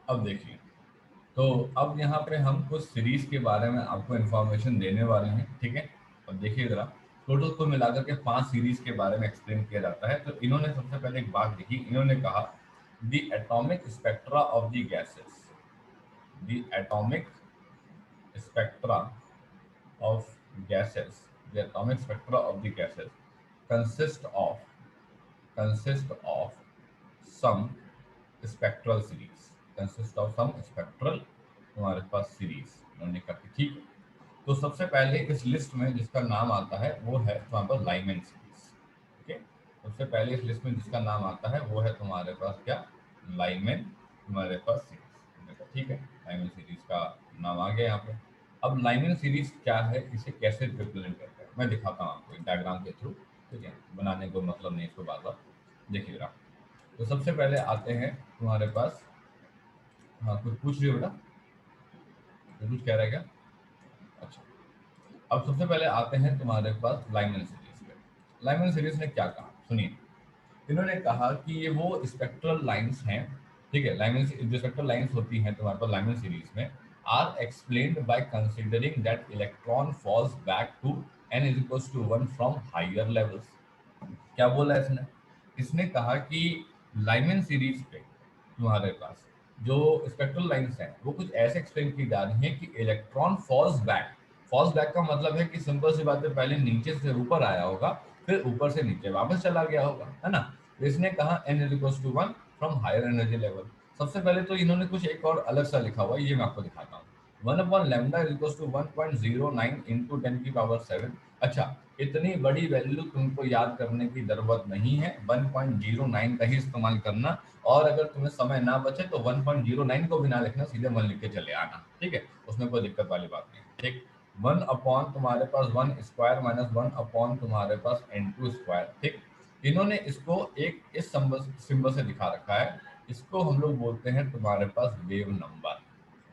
अब देखिए, तो अब यहाँ पे हम कुछ सीरीज के बारे में आपको इन्फॉर्मेशन देने वाले हैं, ठीक है। अब देखिए जरा, टोटल को मिलाकर के 5 सीरीज के बारे में एक्सप्लेन किया जाता है। तो इन्होंने सबसे पहले एक बात लिखी, इन्होंने कहा the atomic spectra of the gases, the atomic spectra of gases, the atomic spectra of the gases consist of consist of some spectral series, consist of some spectral हमारे पास सीरीज उन्होंने कहा कि ठीक है। तो सबसे पहले इस लिस्ट में जिसका नाम आता है वो है तुम्हारे पास लाइमन सीरीज, ओके। सबसे पहले इस लिस्ट में जिसका नाम आता है वो है तुम्हारे पास क्या, लाइमन तुम्हारे पास सीरीज, ठीक है। लाइमन सीरीज का नाम आ गया यहाँ पे। अब लाइमन सीरीज क्या है, इसे कैसे रिप्रेजेंट करते हैं मैं दिखाता हूँ आपको एक डायग्राम के थ्रू, ठीक है। बनाने को मतलब नहीं इसको बार बार, देखिए जरा। तो सबसे पहले आते हैं तुम्हारे पास, हाँ कुछ पूछ रही हो बेटा, कुछ कह रहा है क्या? अच्छा, अब सबसे पहले आते हैं तुम्हारे पास लाइमन सीरीज पे। लाइमन सीरीज ने क्या कहा सुनिए, इन्होंने कहा कि ये वो स्पेक्ट्रल लाइंस हैं, ठीक है। लाइमन जो स्पेक्ट्रल लाइंस होती हैं तुम्हारे पास लाइमन सीरीज में, are explained by considering that electron falls back to n is equals to 1 from higher levels. क्या बोला इसने, इसने कहा कि लाइमन सीरीज पे तुम्हारे पास जो स्पेक्ट्रल लाइंस हैं वो कुछ ऐसे एक्सप्लेन की जा रही हैं कि electron falls back, falls back का मतलब है कि सिंपल सी बात है, पहले नीचे से ऊपर आया होगा, फिर ऊपर से नीचे वापस चला गया होगा, है ना। तो इसने कहा n is equals to 1 from higher energy level. सबसे पहले तो इन्होंने कुछ एक और अलग सा लिखा हुआ है, ये मैं आपको दिखाता हूँ। 1/λ इज इक्वल्स टू 1.09 इंटू 10⁻⁷। अच्छा, इतनी बड़ी वैल्यू तुमको याद करने की जरूरत नहीं है, 1.09 का ही इस्तेमाल करना। और अगर तुम्हें समय ना बचे तो 1.09 को भी ना लिखना, सीधे 1 लिख के चले आना, ठीक है। उसमें कोई दिक्कत वाली बात नहीं, ठीक। 1 अपॉन तुम्हारे पास 1 स्क्वायर माइनस 1 अपॉन तुम्हारे पास n2 स्क्वायर, ठीक। इन्होंने इसको एक इस सिंबल से दिखा रखा है, इसको हम लोग बोलते हैं तुम्हारे पास वेव नंबर।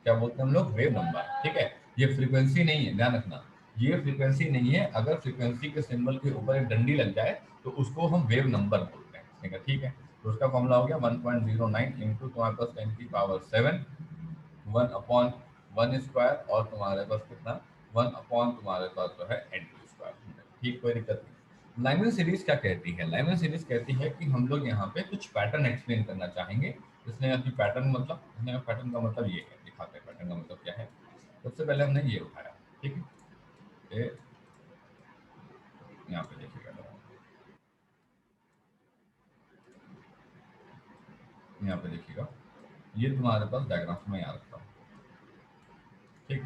क्या बोलते हैं हम लोग, वेव नंबर, ठीक है। ये फ्रीक्वेंसी नहीं है, ध्यान रखना, ये फ्रीक्वेंसी नहीं है। अगर फ्रीक्वेंसी के सिंबल के ऊपर एक डंडी लग जाए तो उसको हम वेव नंबर बोलते हैं, ठीक है। तो उसका फॉर्मूला हो गया 1.09 इंटू तुम्हारे पास 10⁻⁷, 1/1 स्क्वायर और तुम्हारे पास कितना, 1 अपॉन तुम्हारे पास जो है n2 स्क्वायर, ठीक, कोई दिक्कत नहीं। लाइमन सीरीज क्या कहती है, लाइमन सीरीज कहती है कि हम लोग यहाँ पे कुछ पैटर्न एक्सप्लेन करना चाहेंगे। इसने कहा कि पैटर्न मतलब, इसने कहा पैटर्न का मतलब ये है, दिखाते हैं पैटर्न का मतलब क्या है। सबसे पहले हमने ये उठाया, ठीक है। ये यहाँ पे देखिएगा जरा, यहाँ पे देखिएगा, ये तुम्हारे पास डायग्राम में यहाँ रखता हूँ, ठीक।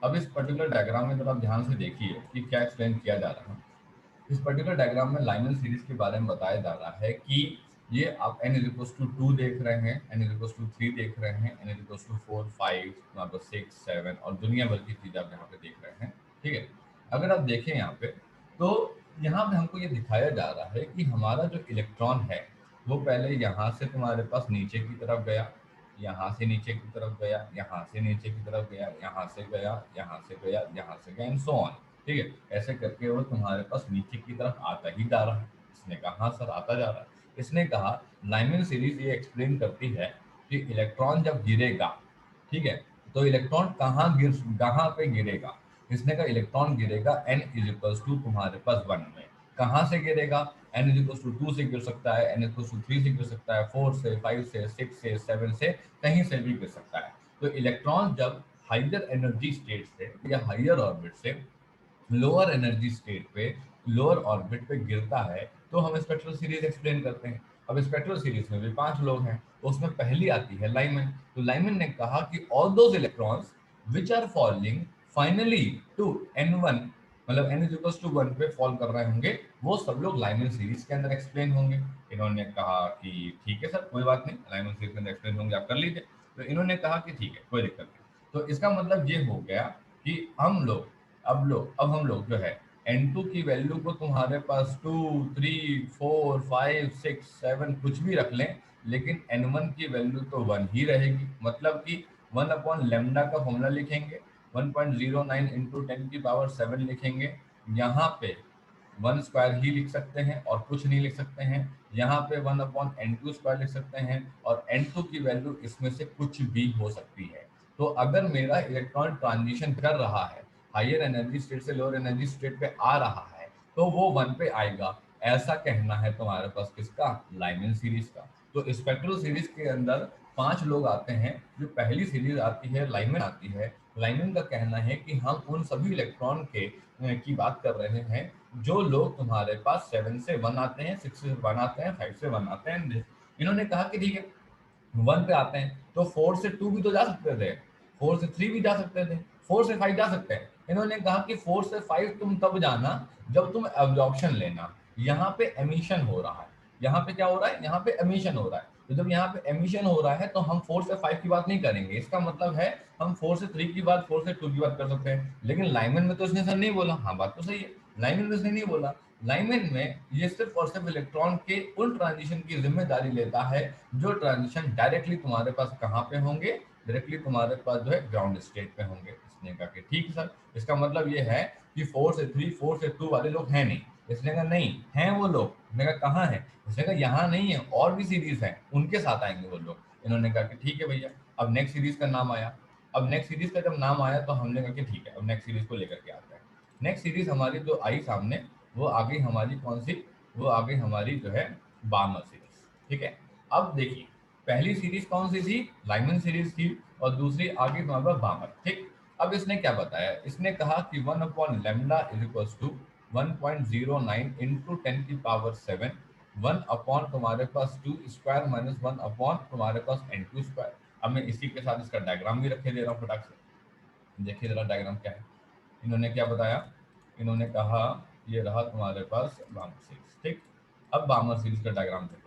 अब इस पर्टिकुलर डायग्राम में जरा आप ध्यान से देखिए कि क्या एक्सप्लेन किया जा रहा है। इस पर्टिकुलर डायग्राम में लाइमन सीरीज के बारे में बताया जा रहा है कि ये आप n इज इक्वल्स टू 2 देख रहे हैं, n इज इक्वल्स टू 3 देख रहे हैं, n इज इक्वल्स टू 4 5 वहाँ पर 6 7 और दुनिया भर की चीज़ आप यहाँ पे देख रहे हैं, ठीक है। अगर आप देखें यहाँ पे, तो यहाँ पे हमको ये दिखाया जा रहा है कि हमारा जो इलेक्ट्रॉन है वो पहले यहाँ से तुम्हारे पास नीचे की तरफ गया, यहाँ से नीचे की तरफ गया, यहाँ से नीचे की तरफ गया, यहाँ से गया, यहाँ से गया, यहाँ से गया एंड सो ऑन, ठीक है। ऐसे करके वो तुम्हारे पास नीचे की तरफ आता ही जा रहा है। इसने कहा हाँ सर आता जा रहा है। इसने कहा लाइमन सीरीज ये एक्सप्लेन करती है कि इलेक्ट्रॉन जब गिरेगा, ठीक है, तो इलेक्ट्रॉन कहाँ पे गिरेगा। इसने कहा इलेक्ट्रॉन गिरेगा n इज इक्वल्स टू तुम्हारे पास 1 में। कहाँ से गिरेगा, n इज इक्वल्स टू 2 से गिर सकता है, n इक्वल्स टू 3 से गिर सकता है, 4 से 5 से 6 से 7 से, कहीं से भी गिर सकता है। तो इलेक्ट्रॉन जब हाइयर एनर्जी स्टेट से या हाइयर ऑर्बिट से लोअर एनर्जी स्टेट पे, लोअर ऑर्बिट पे गिरता है तो हम स्पेक्ट्रल सीरीज एक्सप्लेन करते हैं। अब स्पेक्ट्रल सीरीज में भी 5 लोग हैं, तो उसमें पहली आती है लाइमन। तो लाइमन ने कहा कि all those electrons which are falling finally to n1, मतलब n इज इक्वल्स टू 1 पे फॉल कर रहे होंगे, वो सब लोग लाइमन सीरीज के अंदर एक्सप्लेन होंगे। इन्होंने कहा कि ठीक है सर कोई बात नहीं, लाइमन सीरीज के अंदर एक्सप्लेन होंगे, आप कर लीजिए। तो इन्होंने कहा कि ठीक है कोई दिक्कत नहीं। तो इसका मतलब ये हो गया कि अब हम लोग जो है n2 की वैल्यू को तुम्हारे पास 2 3 4 5 6 7 कुछ भी रख लें, लेकिन n1 की वैल्यू तो 1 ही रहेगी। मतलब कि 1 अपॉन लेमडा का फॉर्मूला लिखेंगे, 1.09 इंटू 10⁻⁷ लिखेंगे। यहाँ पे वन स्क्वायर ही लिख सकते हैं और कुछ नहीं लिख सकते हैं। यहाँ पे 1/n2 स्क्वायर लिख सकते हैं और n2 की वैल्यू इसमें से कुछ भी हो सकती है। तो अगर मेरा इलेक्ट्रॉन ट्रांजिशन कर रहा है, हायर एनर्जी स्टेट से लोअर एनर्जी स्टेट पे आ रहा है, तो वो 1 पे आएगा। ऐसा कहना है तुम्हारे पास किसका? लाइमन सीरीज का। तो स्पेक्ट्रल सीरीज के अंदर 5 लोग आते हैं। जो पहली सीरीज आती है लाइमन आती है। लाइमन का कहना है कि हम उन सभी इलेक्ट्रॉन के की बात कर रहे हैं जो लोग तुम्हारे पास 7 से 1 आते हैं, 6 से 1 आते हैं, 5 से 1 आते हैं। इन्होंने कहा कि ठीक है 1 पे आते हैं तो 4 से 2 भी तो जा सकते थे, 4 से 3 भी जा सकते थे, 4 से 5 जा सकते हैं। इन्होंने कहा कि 4 से 5 तुम तब जाना जब तुम एब्जॉर्प्शन लेना। यहाँ पे एमिशन हो रहा है। यहाँ पे क्या हो रहा है? यहाँ पे एमिशन हो रहा है। तो जब यहाँ पे एमिशन हो रहा है तो हम 4 से 5 की बात नहीं करेंगे। इसका मतलब है हम 4 से 3 की बात, 4 से 2 की बात कर सकते हैं। लेकिन लाइमन में तो इसने सर नहीं बोला। हाँ, बात तो सही है, लाइमन में इसने नहीं बोला। लाइमन में ये सिर्फ और सिर्फ इलेक्ट्रॉन के उन ट्रांजिशन की जिम्मेदारी लेता है जो ट्रांजिशन डायरेक्टली तुम्हारे पास कहाँ पे होंगे? डायरेक्टली तुम्हारे पास जो है ग्राउंड स्टेट पे होंगे। इसने कहा कि ठीक है सर, इसका मतलब ये है कि 4 से 3, 4 से 2 वाले लोग हैं नहीं। इसने कहा नहीं हैं वो लोग। इसने कहा कहाँ है? इसने कहा यहाँ नहीं है, और भी सीरीज है, उनके साथ आएंगे वो लोग। इन्होंने कहा कि ठीक है भैया। अब नेक्स्ट सीरीज का नाम आया। अब नेक्स्ट सीरीज का जब नाम आया तो हमने कहा कि ठीक है, अब नेक्स्ट सीरीज को लेकर के आते हैं। नेक्स्ट सीरीज हमारी जो आई सामने, वो आ गई हमारी कौन सी? वो आ गई हमारी जो है बार्मर सीरीज। ठीक है। अब देखिए पहली सीरीज कौन सी थी? लाइमन सीरीज थी। और दूसरी आ गई तुम्हारे पास बार्मर। ठीक। अब इसने क्या बताया? इसने कहा कि 1/λ is equal to 1.09 into 10⁻7, 1 upon तुम्हारे पास 2 स्क्वायर माइनस 1 अपॉन तुम्हारे पास n2 स्क्वायर। अब मैं इसी के साथ इसका डायग्राम भी रखे दे रहा हूँ फटाक से। देखिए जरा डायग्राम क्या है। इन्होंने क्या बताया? इन्होंने कहा ये रहा तुम्हारे पास बार्मर सीरीज। ठीक। अब बार्मर सीरीज का डायग्राम देखो।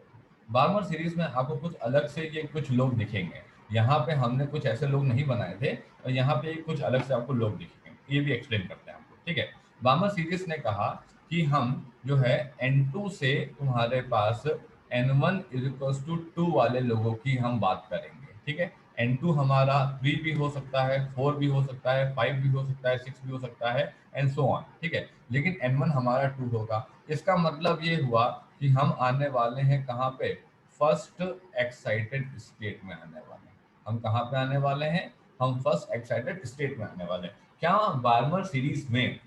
बार्मर सीरीज में आपको कुछ अलग से ये कुछ लोग दिखेंगे। यहाँ पे हमने कुछ ऐसे लोग नहीं बनाए थे और यहाँ पे कुछ अलग से आपको लोग दिखेंगे। ये भी एक्सप्लेन करते हैं आपको। ठीक है। बार्मर सीरीज ने कहा कि हम जो है N2 से तुम्हारे पास N1 इज इक्वल टू 2 वाले लोगों की हम बात करेंगे। ठीक है। N2 हमारा 3 भी हो सकता है, 4 भी हो सकता है, 5 भी हो सकता है, 6 भी हो सकता है एंड सो ऑन। ठीक है। लेकिन N1 हमारा 2 होगा। इसका मतलब ये हुआ कि हम आने वाले हैं कहाँ पे? फर्स्ट एक्साइटेड स्टेट में आने वाले हैं। हम कहाँ पे आने वाले हैं? हम फर्स्ट एक्साइटेड स्टेट में आने वाले हैं। क्या बार्मर सीरीज में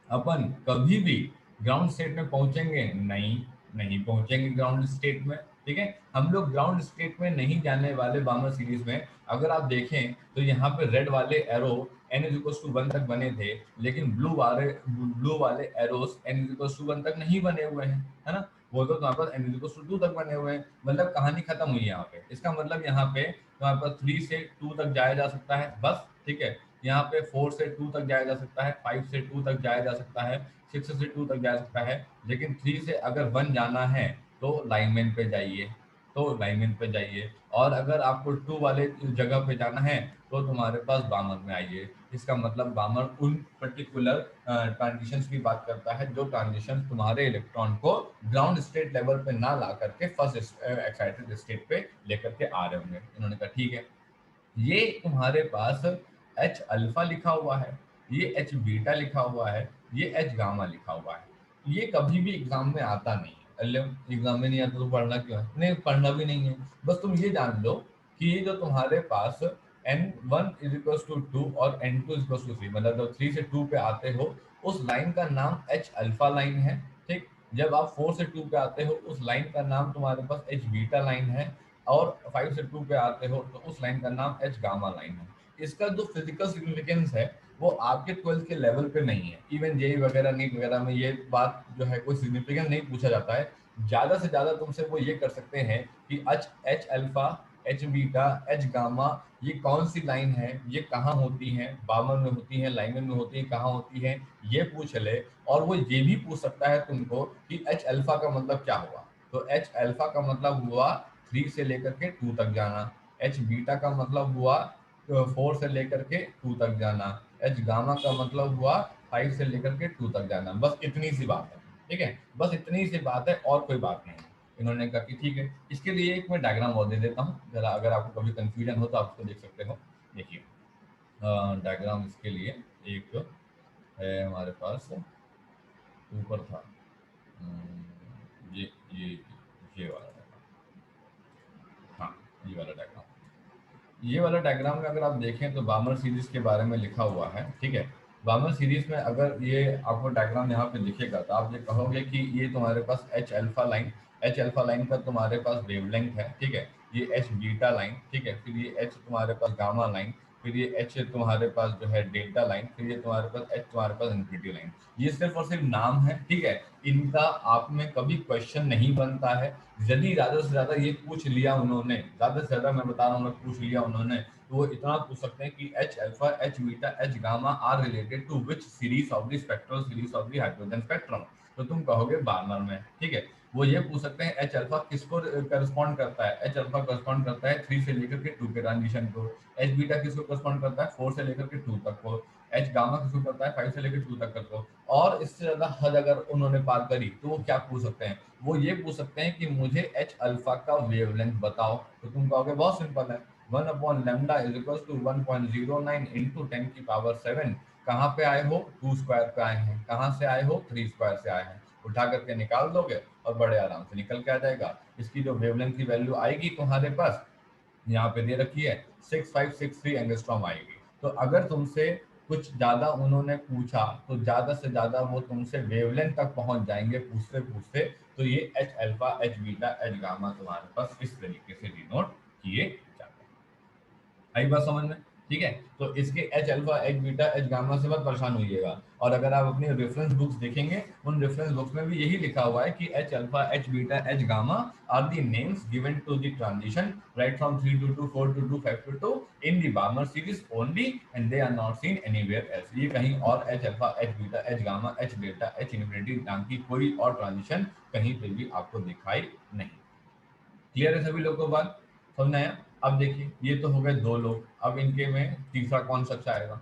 अपन कभी भी ग्राउंड स्टेट में पहुंचेंगे? नहीं, नहीं पहुंचेंगे ग्राउंड स्टेट में। ठीक है। हम लोग ग्राउंड स्टेट में नहीं जाने वाले बार्मर सीरीज में। अगर आप देखें तो यहाँ पे रेड वाले arrow n is equal to 1 तक बने थे, लेकिन ब्लू वाले arrows n is equal to 1 तक नहीं बने हुए हैं, है ना? वो तो तुम्हारे पास n इज इक्वल टू 2 तक बने हुए हैं। मतलब कहानी खत्म हुई है यहाँ पे। इसका मतलब यहाँ पे तुम्हारे पास 3 से 2 तक जाया जा सकता है बस। ठीक है। यहाँ पे 4 से 2 तक जाया जा सकता है, 5 से 2 तक जाया जा सकता है, 6 से 2 तक जा सकता है। लेकिन 3 से अगर 1 जाना है तो लाइनमैन पे जाइए। तो लाइनमैन पे जाइए। और अगर आपको 2 वाले जगह पे जाना है तो तुम्हारे पास बामर में आइए। इसका मतलब बामर उन पर्टिकुलर ट्रांजिशंस की बात करता है जो ट्रांजिशन तुम्हारे इलेक्ट्रॉन को ग्राउंड स्टेट लेवल पे ना ला करके फर्स्ट एक्साइटेड स्टेट पे लेकर के आ रहे होंगे। इन्होंने कहा ठीक है। ये तुम्हारे पास एच अल्फा लिखा हुआ है, ये एच बीटा लिखा हुआ है, ये एच गामा लिखा हुआ है। ये कभी भी एग्जाम में आता नहीं है। अल्ले एग्जाम में नहीं आता तो पढ़ना क्यों है? नहीं, पढ़ना भी नहीं है। बस तुम ये जान लो कि ये जो तुम्हारे पास n1 इज इक्वल टू 2 और n2 इज इक्वल टू 3, मतलब जब 3 से 2 पे आते हो उस लाइन का नाम एच अल्फा लाइन है। ठीक। जब आप 4 से 2 पे आते हो उस लाइन का नाम तुम्हारे पास एच बीटा लाइन है। और 5 से 2 पे आते हो तो उस लाइन का नाम एच गामा लाइन है। इसका जो फिजिकल सिग्निफिकेंस है वो आपके 12th के लेवल पे नहीं है। इवन जेई वगैरह नीट वगैरह में ये बात जो है कोई सिग्निफिकेंस नहीं पूछा जाता है। ज्यादा से ज्यादा तुमसे वो ये कर सकते हैं कि H H alpha, H beta, H gamma ये कौन सी लाइन है, ये कहाँ होती है, बामर में होती है, लाइनमैन में होती है, कहाँ होती है, ये पूछ ले। और वो ये भी पूछ सकता है तुमको कि एच अल्फा का मतलब क्या हुआ। तो एच अल्फा का मतलब हुआ 3 से लेकर के 2 तक जाना। एच बीटा का मतलब हुआ 4 से लेकर के 2 तक जाना। एच गामा का मतलब हुआ 5 से लेकर के 2 तक जाना। बस इतनी सी बात है। ठीक है। बस इतनी सी बात है और कोई बात नहीं है। इन्होंने कहा कि ठीक है। इसके लिए एक मैं डायग्राम और दे देता हूँ जरा, अगर आपको कभी कंफ्यूजन हो तो आप उसको देख सकते हो। देखिए डायग्राम इसके लिए एक है हमारे पास, ऊपर था। ये वाला डायग्राम, हाँ ये वाला डायग्राम, ये वाला डायग्राम में अगर आप देखें तो बामर सीरीज के बारे में लिखा हुआ है, ठीक है। बामर सीरीज में अगर ये आपको डायग्राम यहाँ पे दिखेगा तो आप ये कहोगे कि ये तुम्हारे पास H alpha line, H alpha line का तुम्हारे पास वेवलेंथ है, ठीक है। ये एच बीटा लाइन, ठीक है, फिर ये एच तुम्हारे पास गामा लाइन, फिर ये एच तुम्हारे पास जो है डेल्टा लाइन, फिर ये तुम्हारे पास एच तुम्हारे पास इन्फिनिटी लाइन। ये सिर्फ और सिर्फ नाम है, ठीक है। इनका आप में कभी क्वेश्चन नहीं बनता है। यदि ज्यादा से ज्यादा ये पूछ लिया उन्होंने, ज्यादा से ज्यादा मैं बता रहा हूँ, पूछ लिया उन्होंने, तो वो इतना पूछ सकते हैं कि H alpha, H beta, H gamma are related to which series of the spectral series of the hydrogen spectrum, तो तुम कहोगे बार्नर में, ठीक है। वो ये पूछ सकते हैं एच अल्फा किसको करस्पॉन्ड करता है, एच अल्फा करस्पॉन्ड करता है 3 से लेकर के 2 के ट्रांजिशन को, एच बीटा किसको करस्पॉन्ड करता है 4 से लेकर के 2 तक को, एच गामा किसको करता है 5 से लेकर 2 तक को। और इससे ज्यादा हद अगर उन्होंने पार करी तो वो क्या पूछ सकते हैं, वो ये पूछ सकते हैं कि मुझे एच अल्फा का वेवलेंथ बताओ, तो तुम कहोगे बहुत सिंपल है, 1/λ इज इक्वल टू 1.09 इंटू 10⁻⁷। कहाँ पे आए हो, 2 स्क्वायर पे आए हैं, कहाँ से आए हो 3 स्क्वायर से आए हैं, उठा करके निकाल दोगे और बड़े आराम से निकल के आ जाएगा। इसकी जो वेवलेंथ की वैल्यू आएगी तुम्हारे पास यहाँ पे दे रखी है 6563 एंगस्ट्रॉम आएगी। तो अगर तुमसे कुछ ज्यादा उन्होंने पूछा तो ज्यादा से ज्यादा वो तुमसे वेवलेंथ तक पहुंच जाएंगे पूछते पूछते। तो ये H alpha, H beta, H gamma तुम्हारे पास इस तरीके से डिनोट किए जाते हैं। आई बात समझ में, ठीक है। तो इसके H alpha, H beta, H gamma से मत परेशान होइएगा। और अगर आप अपनी रेफरेंस बुक्स देखेंगे, उन रेफरेंस बुक्स में भी यही लिखा हुआ है कि H alpha, H beta, H gamma are the names given to the transition right from 3 to 2, 4 to 2, 5 to 2 in the Balmer series only and they are not seen anywhere else. ये कहीं और H alpha, H beta, H gamma, H delta, H infinity नाम की कोई और transition कहीं पे भी आपको दिखाई नहीं। क्लियर है सभी लोगों को बात, समझ में आया। अब देखिए ये तो हो गए दो लोग, अब इनके में तीसरा कौन सा आएगा।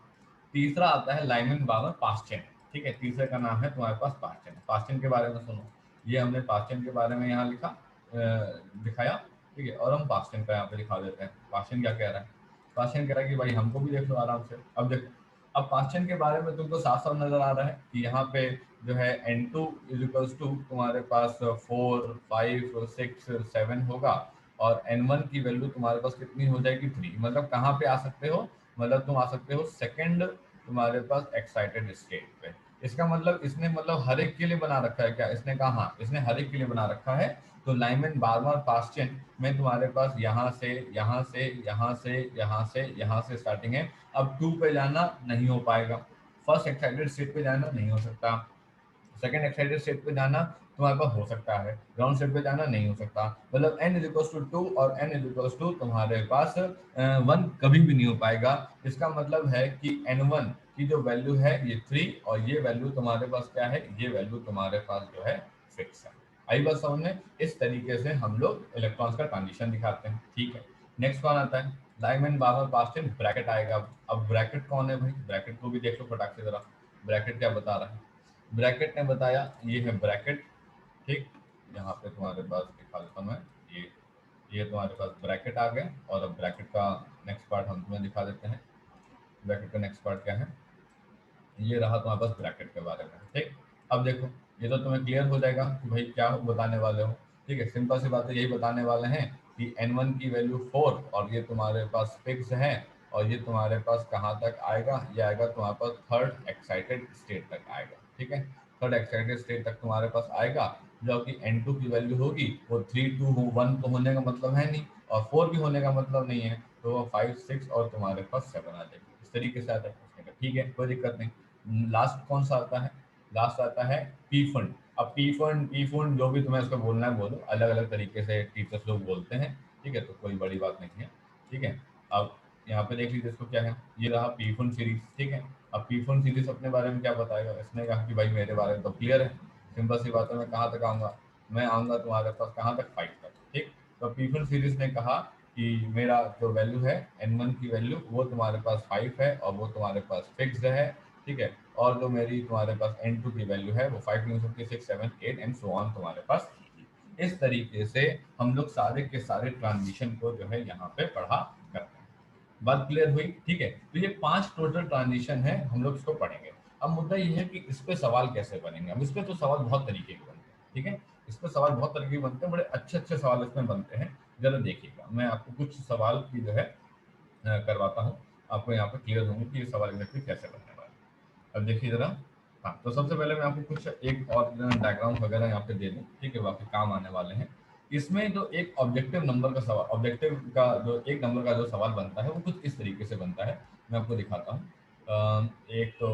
तीसरा आता है लाइमन बाबर पास्चन, ठीक है। तीसरे का नाम है तुम्हारे पास पास्चन। पास्चन के बारे में सुनो, ये हमने पास्चन के बारे में यहाँ लिखा दिखाया, ठीक है। और हम पास्चन का यहाँ पे दिखा देते हैं। पास्चन क्या कह रहा है, पास्चन कह रहा है कि भाई हमको भी देख लो आराम से। अब देखो, अब पास्चन के बारे में तुमको साफ साफ नजर आ रहा है कि यहाँ पे जो है N2 इज इक्वल्स टू तुम्हारे पास 4, 5, 6, 7 होगा, और N1 की वैल्यू तुम्हारे पास कितनी हो जाएगी 3। मतलब कहाँ पे आ सकते हो, मतलब तुम आ सकते हो सेकंड तुम्हारे पास एक्साइटेड स्टेट पे। इसका मतलब इसने मतलब हर एक के लिए बना रखा है क्या, इसने कहा हाँ इसने हर एक के लिए बना रखा है। तो लाइमन बार्मर पास्चन में तुम्हारे पास यहाँ से यहाँ से यहाँ से यहाँ से यहाँ से स्टार्टिंग है। अब 2 पे जाना नहीं हो पाएगा, फर्स्ट एक्साइटेड स्टेट पे जाना नहीं हो सकता, सेकंड एक्साइटेड स्टेट पे जाना तुम्हारे पास हो सकता है, ग्राउंड स्टेट पे जाना नहीं हो सकता। मतलब n इज इक्वल टू 2 और n इज इक्वल टू तुम्हारे पास 1 कभी भी नहीं हो पाएगा। इसका मतलब है कि n1 की जो वैल्यू है ये 3, और ये वैल्यू तुम्हारे पास क्या है, ये वैल्यू तुम्हारे पास जो है फिक्स है। आई बात समझ में, इस तरीके से हम लोग इलेक्ट्रॉन्स का ट्रांजिशन दिखाते हैं, ठीक है। नेक्स्ट कौन आता है, लाइमन बार्मर पास्चन ब्रैकेट आएगा। अब ब्रैकेट कौन है भाई, ब्रैकेट को भी देख लो फटाक से जरा, ब्रैकेट क्या बता रहा है। ब्रैकेट ने बताया ये है ब्रैकेट, ठीक। यहाँ पे तुम्हारे पास दिखा देता हूँ मैं, ये तुम्हारे पास ब्रैकेट आ गया। और अब ब्रैकेट का नेक्स्ट पार्ट हम तुम्हें दिखा देते हैं। ब्रैकेट का नेक्स्ट पार्ट क्या है, ये रहा तुम्हारे पास ब्रैकेट के बारे में, ठीक। अब देखो ये तो तुम्हें क्लियर हो जाएगा कि भाई क्या बताने वाले हो, ठीक है। सिंपल सी बात है, यही बताने वाले हैं कि N1 की वैल्यू 4 और ये तुम्हारे पास फिक्स है। और ये तुम्हारे पास कहाँ तक आएगा, ये आएगा तुम्हारे पास थर्ड एक्साइटेड स्टेट तक आएगा, ठीक है। थर्ड एक्साइटेड स्टेट तक तुम्हारे पास आएगा, जो कि N2 की वैल्यू होगी वो 3, 2, 1 तो होने का मतलब है नहीं, और 4 भी होने का मतलब नहीं है, तो वो 5, 6 और तुम्हारे पास 7 आ जाएगी। इस तरीके से आता है, ठीक है, कोई दिक्कत नहीं। लास्ट कौन सा आता है, लास्ट आता है पी फंड। अब पी फंड जो भी तुम्हें इसको बोलना है बोलो, अलग अलग तरीके से टीचर्स लोग बोलते हैं, ठीक है, तो कोई बड़ी बात नहीं है, ठीक है। अब यहाँ पे देख लीजिए इसको क्या है, ये रहा पी फंड सीरीज, ठीक है। अब पी फंड सीरीज अपने बारे में क्या बताएगा, इसने कहा कि भाई मेरे बारे में तो क्लियर है, सिंपल सी बात है, मैं कहाँ तक आऊँगा, मैं आऊँगा तुम्हारे पास कहाँ तक 5 तक, ठीक। तो पी फंड सीरीज ने कहा कि मेरा जो वैल्यू है N1 की वैल्यू वो तुम्हारे पास 5 है और वो तुम्हारे पास फिक्स्ड है, ठीक है। और जो मेरी तुम्हारे पास N2 की वैल्यू है वो 5 नहीं हो सकती, 6, 7, 8 एंड सो ऑन तुम्हारे पास। इस तरीके से हम लोग सारे के सारे ट्रांजिशन को जो है यहाँ पे पढ़ा करते हैं। बात क्लियर हुई, ठीक है। तो ये 5 टोटल ट्रांजिशन है, हम लोग इसको पढ़ेंगे। अब मुद्दा ये है कि इस पे सवाल कैसे बनेंगे। अब इस पे तो सवाल बहुत तरीके के बनते हैं, ठीक है। इस पर सवाल बहुत तरह के बनते हैं, बड़े अच्छे अच्छे सवाल इसमें बनते हैं। जरा देखिएगा, मैं आपको कुछ सवाल की जो है करवाता हूँ, आपको यहाँ पे क्लियर होंगे कि ये सवाल एग्जैक्टली कैसे बनने वाले हैं। अब देखिए जरा। हाँ, तो सबसे पहले मैं आपको कुछ एक और डायग्राम वगैरह यहाँ पे दे दूँ, ठीक है, बाकी काम आने वाले हैं। इसमें जो एक ऑब्जेक्टिव नंबर का सवाल, ऑब्जेक्टिव का जो एक नंबर का जो सवाल बनता है वो कुछ इस तरीके से बनता है। मैं आपको दिखाता हूँ। एक तो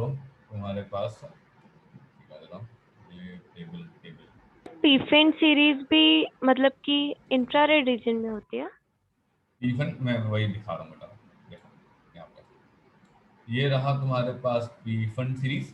तुम्हारे पास दिखा देता हूँ, ये टेबल टेबल पीफेन सीरीज भी मतलब कि इंफ्रारेड रीजन में होती है। इवन मैं वही दिखा रहा हूँ बेटा। देखो यहाँ पर ये रहा तुम्हारे पास पी फंड सीरीज।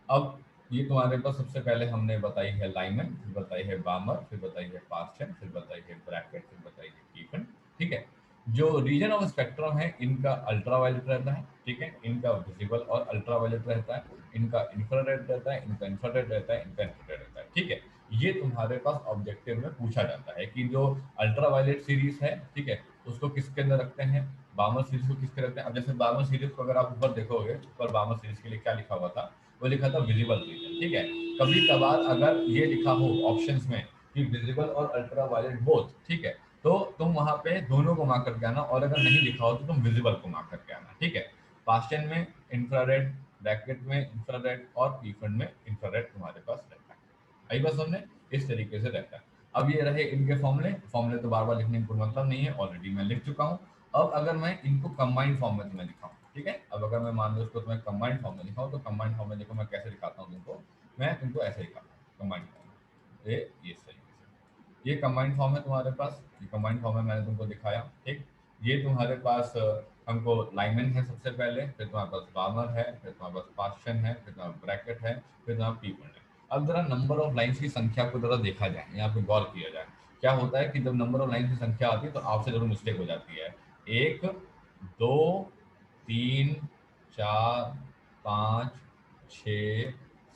अब ये तुम्हारे पास सबसे पहले हमने बताई है लाइमन, फिर बताई है बामर, फिर बताई है पास्चन, फिर बताई है ब्रैकेट, फिर बताई है कीफन। ठीक है। जो रीजन ऑफ स्पेक्ट्रम है इनका अल्ट्रावायलेट रहता है, ठीक है, इनका विजिबल और अल्ट्रावायलेट रहता है, इनका इंफ्रारेड रहता है, इनका इंफ्रारेड रहता है, इनका इंफ्रारेड रहता है। ठीक है। ये तुम्हारे पास ऑब्जेक्टिव में पूछा जाता है कि जो अल्ट्रावायलेट सीरीज है, ठीक है, उसको किसके अंदर रखते हैं, बामर सीरीज को किसके रखते हैं। अब जैसे बामर सीरीज को अगर आप ऊपर देखोगे, ऊपर बामर सीरीज के लिए क्या लिखा हुआ था, वो लिखा था विजिबल रीजन। ठीक है। कभी कभार अगर ये लिखा हो ऑप्शंस में कि विजिबल और अल्ट्रा वायलेट बोथ, ठीक है, तो तुम वहां पे दोनों को मार्क करके आना, और अगर नहीं लिखा हो तो तुम विजिबल को मार्क करके आना। ठीक है। पास्टन में इंफ्रारेड, ब्रैकेट में इंफ्रारेड और पीफंड में इंफ्रारेड तुम्हारे पास रहता है। आई बात समझे, इस तरीके से रहता है। अब ये रहे इनके फॉर्मूले। फॉर्मूले तो बार बार लिखने की कोई मतलब नहीं है, ऑलरेडी मैं लिख चुका हूँ। अब अगर मैं इनको कंबाइंड फॉर्म में तुम्हें दिखाऊं, ठीक है, अब अगर मैं मान लो इसको तुम्हें कंबाइंड फॉर्म में दिखाऊं, तो कंबाइंड फॉर्म में देखो मैं कैसे दिखाता हूँ तुमको। मैं तुमको ऐसे दिखाता हूँ कंबाइंड फॉर्म में, ये इस तरीके से। ये कंबाइंड फॉर्म है तुम्हारे पास, ये कंबाइंड फॉर्म है, मैंने तुमको दिखाया। ठीक। ये तुम्हारे पास हमको लाइमन है सबसे पहले, फिर तुम्हारे पास बार्मर है, फिर तुम्हारे पास पास्चन है, फिर तुम्हारा ब्रैकेट है, फिर तुम्हारा पीपन है। अब जरा नंबर ऑफ लाइन्स की संख्या को जरा देखा जाए, यहाँ पे गौर किया जाए। क्या होता है कि जब नंबर ऑफ लाइन्स की संख्या आती है तो आपसे जरूर मिस्टेक हो जाती है। एक, दो, तीन, चार, पाँच, छ,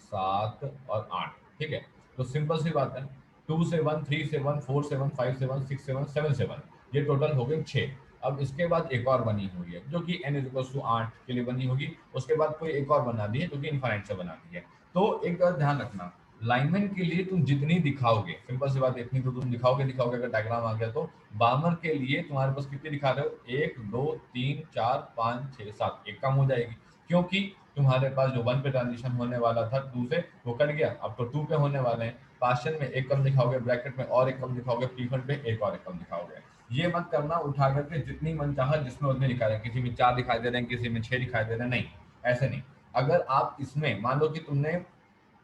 सात और आठ। ठीक है। तो सिंपल सी बात है, 2 7 3 7 4 7 5 7 6 7 7 7, ये टोटल हो गए 6। अब इसके बाद एक और बनी हुई है जो कि n = 8 के लिए बनी होगी। उसके बाद कोई एक और बना दी है जो कि इनफाइनाइट से बना दी है। तो एक बात ध्यान रखना, लाइनमैन के लिए तुम जितनी दिखाओगे, सिंपल सी बात, इतनी तो तुम दिखाओगे दिखाओगे अगर डायग्राम आ गया तो। बार्मर के लिए तुम्हारे पास कितनी दिखा रहे हो, 1 2 3 4 5 6 7, एक कम हो जाएगी, क्योंकि तुम्हारे पास जो 1 पे ट्रांजिशन होने वाला था 2 से, वो कट गया, अब तो 2 पे होने वाले हैं। पास्चन में एक कम दिखाओगे, ब्रैकेट में और एक कम दिखाओगे, प्रीफंड पे एक और एक कम दिखाओगे। ये मत करना उठा करके जितनी मन चाहा जिसमें उतने दिखा रहे हैं, किसी में 4 दिखाई दे रहे हैं, किसी में 6 दिखाई दे रहे हैं, नहीं, ऐसे नहीं। अगर आप इसमें मान लो कि तुमने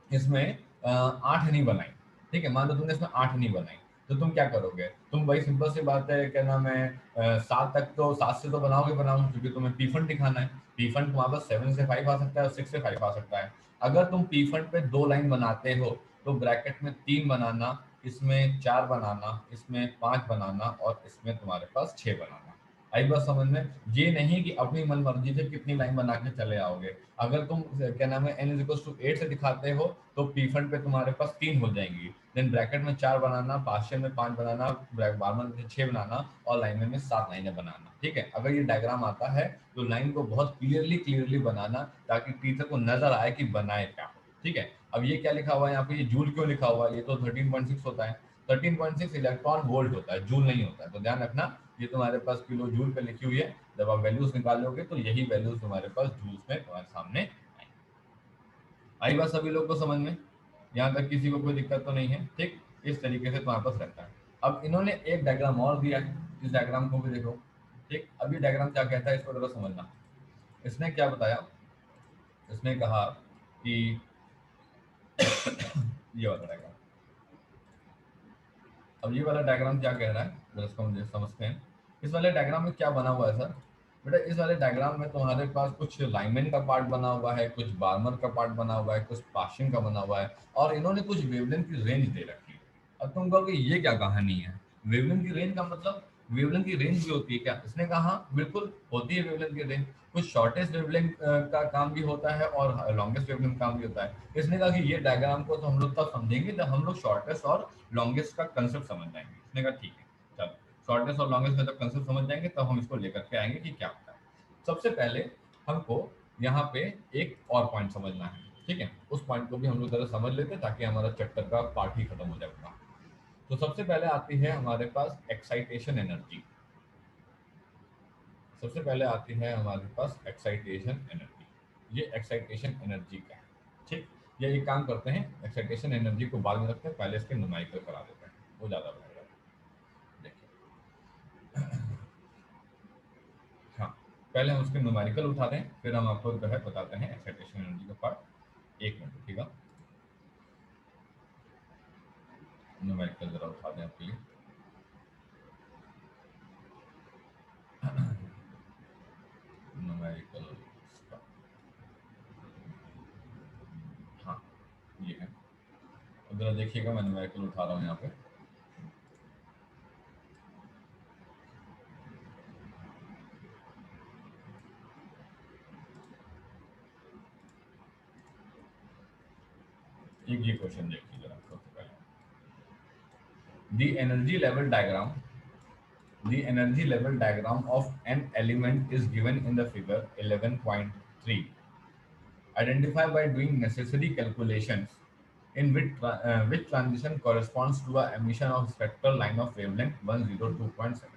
इसमें 8 नहीं बनाई, ठीक है, मान लो तुमने इसमें 8 नहीं बनाई, तो तुम क्या करोगे, तुम वही सिंपल सी बात है, क्या नाम है, 7 तक तो 7 से तो बनाओगे बनाओगे, क्योंकि तुम्हें पी फंड दिखाना है। पी फंड तुम्हारे पास 7 से 5 आ सकता है और 6 से 5 आ सकता है। अगर तुम पी फंड पे 2 लाइन बनाते हो तो ब्रैकेट में 3 बनाना, इसमें 4 बनाना, इसमें 5 बनाना और इसमें तुम्हारे पास 6 बनाना। आई बात समझ में, ये नहीं कि अपनी मन मर्जी से कितनी लाइन बना के चले आओगे। अगर तुम क्या नाम है n = 8 से दिखाते हो तो पी फंड पे तुम्हारे पास 3 हो जाएंगी, देन ब्रैकेट में 4 बनाना, पास्चन में 5 बनाना, बार्मर में 6 बनाना और लाइन में 7 लाइनें बनाना। ठीक है। अगर ये डायग्राम आता है तो लाइन को बहुत क्लियरली क्लियरली बनाना, ताकि टीचर को नजर आए कि बनाए क्या हो। ठीक है। अब ये क्या लिखा हुआ है यहाँ पे, ये जूल क्यों लिखा हुआ है, ये तो 13.6 होता है। 13.6 इलेक्ट्रॉन वोल्ट होता है, जूल नहीं होता है, तो ध्यान रखना। ये तुम्हारे पास किलो जूल पे लिखी हुई है, जब आप वैल्यूज निकालोगे तो यही वैल्यूज तुम्हारे पास जूल्स में तुम्हारे सामने आएंगी। आई बात सभी लोग को समझ में, यहाँ तक किसी को कोई दिक्कत तो नहीं है। ठीक। इस तरीके से तुम्हारे पास रहता है। अब इन्होंने एक डायग्राम और दिया है, इस डायग्राम को भी देखो। ठीक। अब ये डायग्राम क्या कहता है इसको जरा समझना। इसने क्या बताया, इसने कहा कि ये वाला डायग्राम, अब ये वाला डायग्राम क्या कह रहा है जरा इसको हम समझते हैं। इस वाले डायग्राम में क्या बना हुआ है सर, बेटा इस वाले डायग्राम में तुम्हारे पास कुछ लाइनमैन का पार्ट बना हुआ है, कुछ बार्मर का पार्ट बना हुआ है, कुछ पाशिंग का बना हुआ है, और इन्होंने कुछ वेवलेंथ की रेंज दे रखी है। अब तुम कहोगे ये क्या कहानी है, वेवलेंथ की रेंज का मतलब, वेवलेंथ की रेंज भी होती है क्या, इसने कहा हाँ, बिल्कुल होती है वेवलेंथ की रेंज। कुछ शॉर्टेस्ट वेवलेंथ का काम भी होता है और लॉन्गेस्ट वेवलेंथ काम भी होता है। इसने कहा कि ये डायग्राम को तो हम लोग तब समझेंगे जब हम लोग शॉर्टेस्ट और लॉन्गेस्ट का कंसेप्ट समझ जाएंगे। इसने कहा ठीक है, चलो शॉर्टेस्ट और लॉन्गेस्ट का जब कंसेप्ट समझ जाएंगे तब हम इसको लेकर के आएंगे कि क्या होता है। सबसे पहले हमको यहाँ पे एक और पॉइंट समझना है। ठीक है, उस पॉइंट को भी हम लोग जरा समझ लेते हैं ताकि हमारा चैप्टर का पार्ट ही खत्म हो जाए पूरा। तो सबसे पहले आती है हमारे पास एक्साइटेशन एनर्जी। सबसे पहले आती है हमारे पास एक्साइटेशन एनर्जी। ये एक्साइटेशन एनर्जी का है। ठीक, ये एक काम करते हैं, एक्साइटेशन एनर्जी को बाद में रखते हैं, पहले इसके न्यूमेरिकल करा देते हैं, वो ज़्यादा बेटर है। देखिए, हाँ, पहले हम उसके न्यूमेरिकल उठाते हैं, फिर हम आपको जो है बताते हैं एक्साइटेशन एनर्जी का पार्ट। एक मिनट, ठीक है, न्यूमेरिकल जरा उठा दें आपके लिए। न्यूमेरिकल, हाँ, ये है। अब जरा देखिएगा, मैं न्यूमेरिकल उठा रहा हूँ यहाँ पे। एक ये क्वेश्चन देखिए जरा सबसे पहले। The energy level diagram, the energy level diagram of an element is given in the figure 11.3. Identify by doing necessary calculations in which transition corresponds to a emission of spectral line of wavelength 102.7.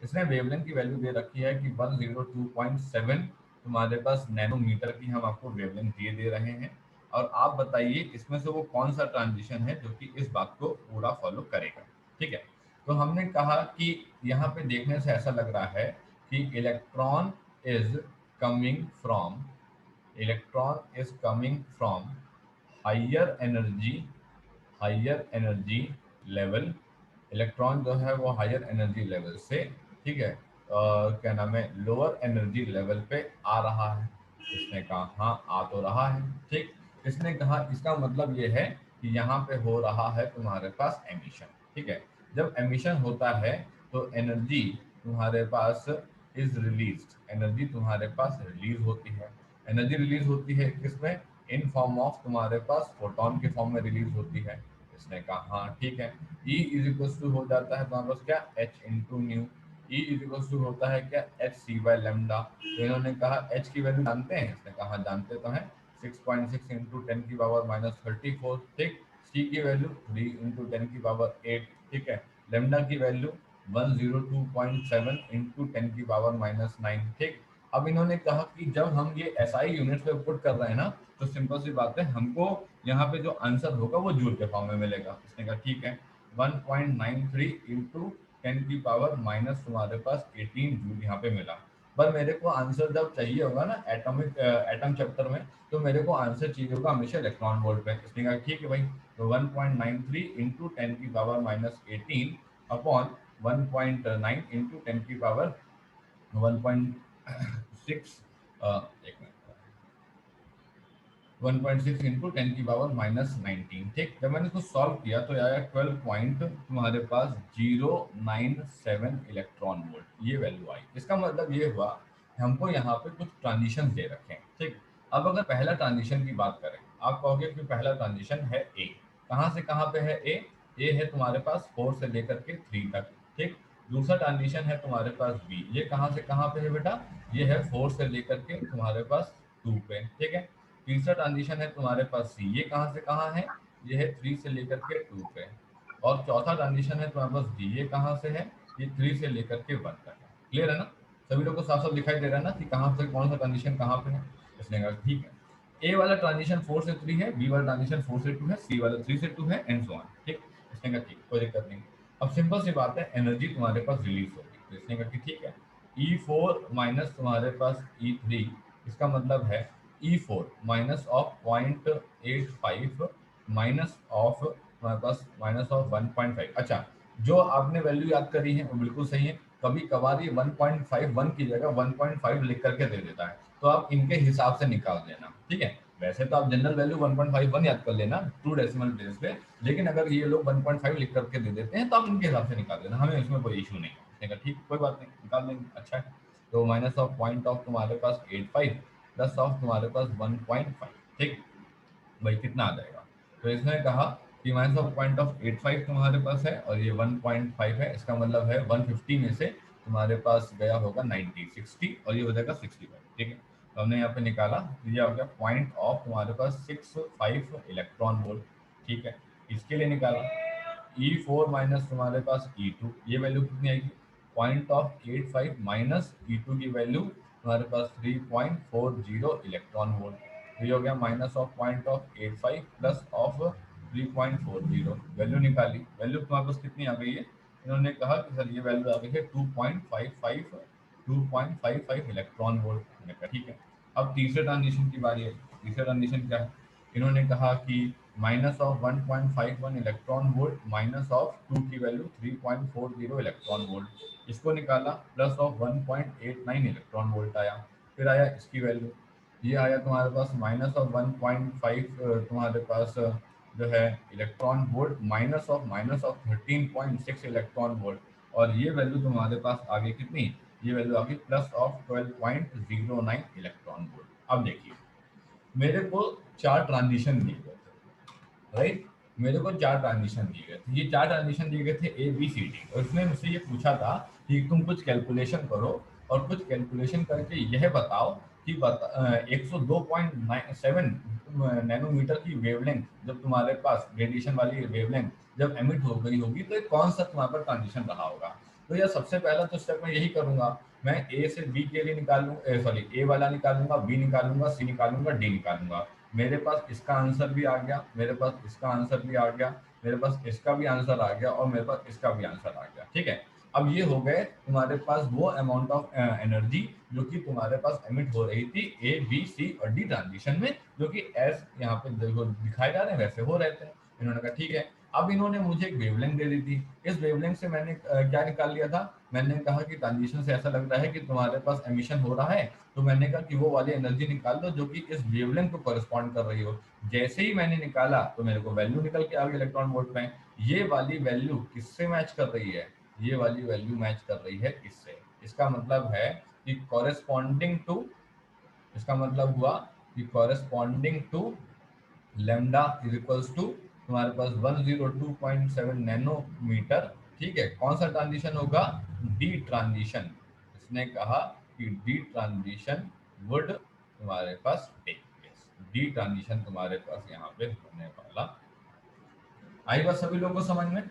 इसने wavelength की value दे रखी है कि 102.7 तुम्हारे पास nanometre की हम आपको wavelength दे रहे हैं, और आप बताइए इसमें से वो कौन सा ट्रांजिशन है जो कि इस बात को पूरा फॉलो करेगा। ठीक है, तो हमने कहा कि यहाँ पे देखने से ऐसा लग रहा है कि is coming from electron is coming from higher energy higher energy level. Electron जो है वो हायर एनर्जी लेवल से, ठीक है, क्या नाम है, लोअर एनर्जी लेवल पे आ रहा है। इसने कहा हाँ आ तो रहा है। ठीक, इसने कहा इसका मतलब ये है कि यहाँ पे हो रहा है तुम्हारे पास एमिशन। ठीक है, जब एमिशन होता है तो एनर्जी तुम्हारे पास इज रिलीज, एनर्जी तुम्हारे पास रिलीज होती है। एनर्जी रिलीज होती है किसमें, इन फॉर्म ऑफ तुम्हारे पास फोटोन के फॉर्म में रिलीज होती है। इसने कहा हाँ ठीक है। E इज इक्वल टू हो जाता है तुम्हारे पास क्या, H into nu. E is equal to होता है क्या, एच सी बाई लेमडा। तो इन्होंने कहा H की वैल्यू जानते हैं, इसने कहा जानते तो हैं, 6.6 इंटू टेन की पावर माइनस 34। ठीक, C की वैल्यू 3 इंटू टेन की पावर 8। ठीक है, लेमडा की वैल्यू 102.7 इंटू टेन की पावर माइनस 9। ठीक, अब इन्होंने कहा कि जब हम ये SI यूनिट्स पे पुट कर रहे हैं ना, तो सिंपल सी बात है, हमको यहाँ पे जो आंसर होगा वो जूल के फॉर्म में मिलेगा। इसने कहा ठीक है, 1.93 इंटू टेन की पावर माइनस तुम्हारे पास 18 जूल यहाँ पे मिला। पर मेरे को आंसर जब चाहिए होगा ना एटम चैप्टर में, तो मेरे को आंसर चाहिए होगा हमेशा इलेक्ट्रॉन वोल्ट पे। इसने कहा ठीक है भाई, तो 1.93 इंटू टेन की power minus 18 upon 1.9 into ten की पावर 1.6, एक मिनट, 1.6 इंटू टेन की पावर माइनस 19। ठीक, जब मैंने इसको सॉल्व किया तो आया 12 पॉइंट तुम्हारे पास 097 इलेक्ट्रॉन वोल्ट, ये वैल्यू आई। इसका मतलब ये हुआ हमको यहाँ पे कुछ ट्रांजिशन दे रखे हैं। ठीक, अब अगर पहला ट्रांजिशन की बात करें, आप कहोगे कि पहला ट्रांजिशन है ए। कहाँ से कहाँ पे है ए, ए है तुम्हारे पास 4 से लेकर के 3 तक। ठीक, दूसरा ट्रांजिशन है तुम्हारे पास बी, ये कहाँ से कहाँ पे है बेटा, ये है 4 से लेकर के तुम्हारे पास 2 पे। ठीक है, तीसरा ट्रांजिशन है तुम्हारे पास सी, ये कहाँ से कहाँ है, ये है 3 से लेकर के 2 पे। और चौथा ट्रांजिशन है तुम्हारे पास डी, ये कहाँ से है, ये 3 से लेकर के 1 तक है। क्लियर है ना, सभी लोग को साफ साफ दिखाई दे रहा है ना कि कहाँ से कौन सा ट्रांजिशन कहाँ पे है। इसने कहा ठीक है, ए वाला ट्रांजिशन 4 से 3 है, बी वाला ट्रांजिशन 4 से 2 है, सी वाला 3 से 2 है, एंड सो ऑन। ठीक, इसने कहा ठीक, कोई दिक्कत नहीं। अब सिंपल सी बात है, एनर्जी तुम्हारे पास रिलीज होगी, तो इसने कहा कि ठीक है, E4 माइनस तुम्हारे पास E3, इसका मतलब है E4 minus of 0.85 minus of तुम्हारे पास माइनस ऑफ 1.5। अच्छा, जो आपने वैल्यू याद करी है वो बिल्कुल सही है, कभी कभार ये 1.51 की जगह 1.5 लिख करके दे देता है, तो आप इनके हिसाब से निकाल देना। ठीक है, वैसे तो आप जनरल वैल्यू 1.51 याद कर लेना टू डेसिमल प्लेस पे, लेकिन अगर ये लोग 1.5 लिख करके दे देते हैं तो आप इनके हिसाब से निकाल देना, हमें इसमें कोई इशू नहीं है। ठीक, कोई बात नहीं, निकाल देंगे। अच्छा है, तो माइनस ऑफ पॉइंट ऑफ तुम्हारे पास 85 प्लस ऑफ तुम्हारे पास 1.5। ठीक, भाई कितना आ जाएगा, तो इसने कहा कि माइनस ऑफ पॉइंट ऑफ 85 तुम्हारे पास है और ये 1.5 है, इसका मतलब है 150 में से तुम्हारे पास गया होगा 90, 60 और ये हो जाएगा 65। ठीक है, तो हमने यहाँ पे निकाला, तो ये हो गया पॉइंट ऑफ तुम्हारे पास 65 इलेक्ट्रॉन वोल्ट, ठीक है। इसके लिए निकाला E4 माइनस तुम्हारे पास E2, ये वैल्यू कितनी आएगी, पॉइंट ऑफ 85 माइनस E2 की वैल्यू तुम्हारे पास 3.40 इलेक्ट्रॉन वोल्ट, तो ये हो गया minus of point of 85 plus of 3.40, value निकाली, वैल्यू तुम्हारे पास कितनी आ गई है, इन्होंने कहा कि सर ये वैल्यू आ गई है 2.55 इलेक्ट्रॉन वोल्ट। मैंने कहा ठीक है। अब तीसरे ट्रांजिशन की बारी है। तीसरा ट्रांजिशन क्या है, इन्होंने कहा कि minus of 1.51 electron volt minus of 2 की वैल्यू 3.40 इलेक्ट्रॉन वोल्ट, इसको निकाला, प्लस ऑफ 1.89 इलेक्ट्रॉन वोल्ट आया। फिर आया इसकी वैल्यू, ये आया तुम्हारे पास माइनस ऑफ 1.5 तुम्हारे पास जो है electron volt minus of 13.6 electron volt, और ये वैल्यू तुम्हारे पास आ गई कितनी, ये वैल्यू आ गई प्लस ऑफ 12.09 इलेक्ट्रॉन वोल्ट। अब देखिए, मेरे को चार ट्रांजिशन दिए गए थे, राइट, मेरे को चार ट्रांजिशन दिए गए थे, ये चार ट्रांजिशन दिए गए थे ए बी सी डी, और इसने मुझसे ये पूछा था कि तुम कुछ कैलकुलेशन करो और कुछ कैलकुलेशन करके यह बताओ कि 102.7 नैनोमीटर की वेवलेंथ जब तुम्हारे पास रेडिएशन वाली वेवलेंथ जब एमिट हो गई होगी तो ये कौन सा तुम्हारे पर ट्रांजिशन रहा होगा। तो यार सबसे पहला तो स्टेप मैं यही करूंगा, मैं ए से बी के लिए निकालूं, सॉरी ए वाला निकालूंगा, बी निकालूंगा, सी निकालूंगा, डी निकालूंगा। मेरे पास इसका आंसर भी आ गया, मेरे पास इसका आंसर भी आ गया, मेरे पास इसका भी आंसर आ गया, और मेरे पास इसका भी आंसर आ गया, ठीक है। अब ये हो गए तुम्हारे पास वो अमाउंट ऑफ एनर्जी जो कि तुम्हारे पास एमिट हो रही थी ए बी सी और डी ट्रांजिशन में, जो कि एस यहाँ पे देखो दिखाए जा रहे हैं वैसे हो रहे थे। इन्होंने कहा ठीक है। अब इन्होंने मुझे एक वेवलेंथ दे दी थी, इस वेवलेंथ से मैंने क्या निकाल लिया था, मैंने कहा कि ट्रांजिशन से ऐसा लग रहा है कि तुम्हारे पास एमिशन हो रहा है, तो मैंने कहा कि वो वाली एनर्जी निकाल दो जो कि इस वेवलेंथ को कॉरेस्पॉन्ड कर रही हो। जैसे ही मैंने निकाला तो मेरे को वैल्यू निकल के आ गई इलेक्ट्रॉन वोल्ट में। ये वाली वैल्यू किससे मैच कर रही है, ये वाली वैल्यू मैच कर रही है इससे। इसका मतलब है कि कॉरेस्पॉन्डिंग टू, इसका मतलब हुआ कि corresponding to lambda is equals to तुम्हारे पास 102.7 नैनोमीटर, ठीक है। कौन सा ट्रांजिशन होगा, डी ट्रांजिशन। इसने कहा कि डी ट्रांजिशन वुड तुम्हारे पास टेक प्लेस, डी ट्रांजिशन तुम्हारे पास यहाँ पे होने वाला। आई बात सभी लोगों को समझ में,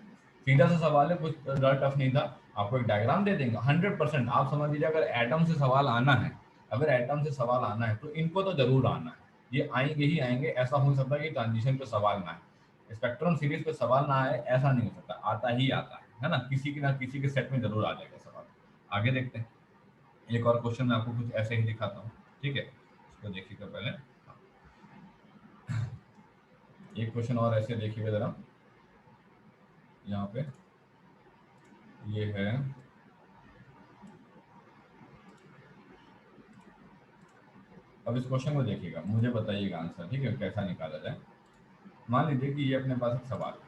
सीधा सा सवाल है, कुछ ज़्यादा टफ नहीं था। आपको एक डायग्राम दे देंगे 100%, आप समझ लीजिए अगर एटम से सवाल आना है, अगर एटम से सवाल आना है तो इनको तो जरूर आना है, ये आएंगे ही आएंगे। ऐसा हो सकता है कि ट्रांजिशन पे सवाल ना आए, स्पेक्ट्रम सीरीज पे सवाल ना आए, ऐसा नहीं हो सकता, आता ही आता है ना, किसी की ना किसी के सेट में जरूर आ जाएगा सवाल। आगे देखते हैं, एक और क्वेश्चन मैं आपको कुछ ऐसे ही दिखाता हूँ, ठीक है, इसको देखिएगा पहले। एक क्वेश्चन और ऐसे देखिएगा जरा, यहाँ पे ये है, अब इस क्वेश्चन को देखिएगा, मुझे बताइएगा आंसर, ठीक है, कैसा निकाला जाए। मान लीजिए कि ये अपने पास एक सवाल है,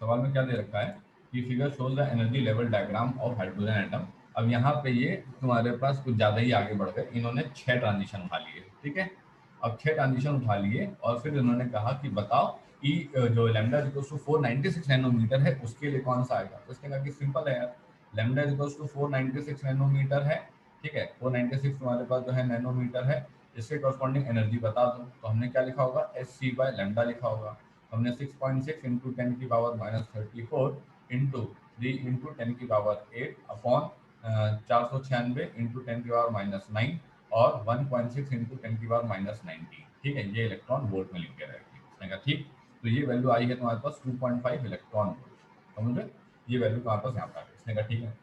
सवाल में क्या दे रखा है कि figure shows the energy level diagram of hydrogen atom. अब यहाँ पे ये तुम्हारे पास कुछ ज़्यादा ही आगे बढ़ गए, इन्होंने 6 ट्रांजिशन उठा लिए, ठीक है। अब 6 ट्रांजिशन उठा लिए और फिर इन्होंने कहा कि बताओ कि जो लैम्डा इक्वल्स टू 496 नैनोमीटर है उसके लिए कौन सा आएगा। तो उसने कहा कि सिंपल है यार, लैम्डा इक्वल्स टू 496 नैनोमीटर है, ठीक है, 496 तुम्हारे पास जो है नैनोमीटर है, इसके कॉरस्पॉन्डिंग एनर्जी बता दो। तो हमने क्या लिखा होगा, एस सी बाय लैम्डा लिखा होगा। हमने 6.6 इंटू 10 की पावर -34 इंटू 3 इंटू 10 की पावर 8 अपॉन 496 इंटू 10 की पावर -9 और 1.6 इंटू 10 की पावर -19, ठीक है, ये इलेक्ट्रॉन वोल्ट में लिख के रहेगी। उसने कहा ठीक, तो ये वैल्यू आई है तुम्हारे पास 2.5 इलेक्ट्रॉन वोल्ट, समझे, ये वैल्यू तुम्हारे पास यहाँ पर आ गई। उसने कहा ठीक है।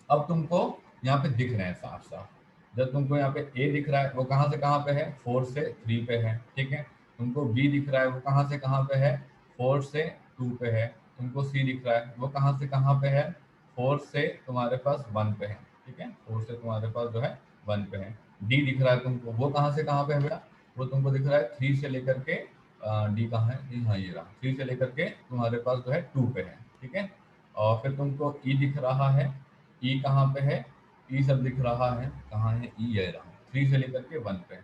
अब तुमको यहाँ पे दिख रहे हैं साफ साफ, जब तुमको यहाँ पे ए दिख रहा है वो कहाँ से कहाँ पे है, 4 से 3 पे है, ठीक है। तुमको बी दिख रहा है वो कहाँ से कहाँ पे है, 4 से 2 पे है। तुमको सी दिख रहा है वो कहाँ से कहाँ पे है, 4 से तुम्हारे पास 1 पे है, ठीक है, 4 से तुम्हारे पास जो है 1 पे है। डी दिख रहा है तुमको, वो कहाँ से कहाँ पे है बेटा, वो तुमको दिख रहा है 3 से लेकर के डी कहाँ है, डी हाँ ये रहा, 3 से लेकर के तुम्हारे पास जो है 2 पे है, ठीक है। और फिर तुमको ई दिख रहा है, ई कहाँ पे है, ई सब दिख रहा है, कहाँ है ई, ये रहा, 3 से लेकर के 1 पे,